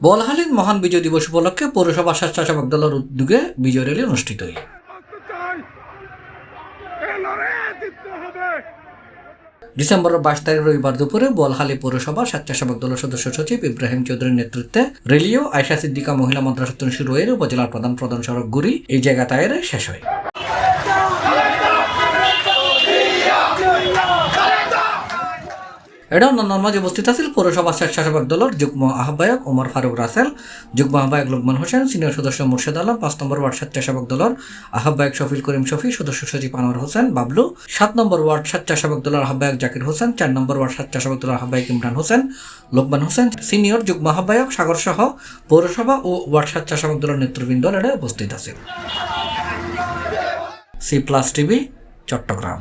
বোয়ালখালীর মহান বিজয় দিবস উপলক্ষে পৌরসভা স্বেচ্ছাসেবক দলের উদ্যোগে বিজয় র্যালি অনুষ্ঠিত হয়। ডিসেম্বরের 22 তারিখ রবিবার দুপুরে বোয়ালখালী পৌরসভা স্বেচ্ছাসেবক দলের সদস্য সচিব ইব্রাহিম চৌধুরীর নেতৃত্বে রেলিও আয়শা সিদ্দিকা মহিলা মাদ্রাসা শুরু হয়ে উপজেলার প্রধান সড়ক ঘুরি এই জায়গা তাইরে শেষ হয়। এটা অন্যান্য মাঝে উপস্থিত আছেন পৌরসভা স্বেচ্ছাসেবক দলের যুগ্ম আহ্বায়ক ওমর ফারুক রাসেল, যুগ্ম আহ্বায়ক লোকমান হোসেন, সিনিয়র সদস্য মুর্শেদ আলম, 5 নম্বর ওয়ার্ড স্বেচ্ছাসেবক দলের আহ্বায়ক শফিল করিম শফি, সদস্য সচিব আনোয়ার হোসেন বাবলু, 7 নম্বর ওয়ার্ড স্বেচ্ছাসেবক দলের আহ্বায়ক জাকির হোসেন, 4 নম্বর ওয়ার্ড স্বেচ্ছাসেবক দলের আহ্বায়ক ইমরান হোসেন, লোকমান হোসেন, সিনিয়র যুগ্ম আহ্বায়ক সাগর সহ পৌরসভা ও ওয়ার্ড স্বেচ্ছাসেবক দলের নেতৃবৃন্দ এটা উপস্থিত আছেন। C+ TV, Chittagong.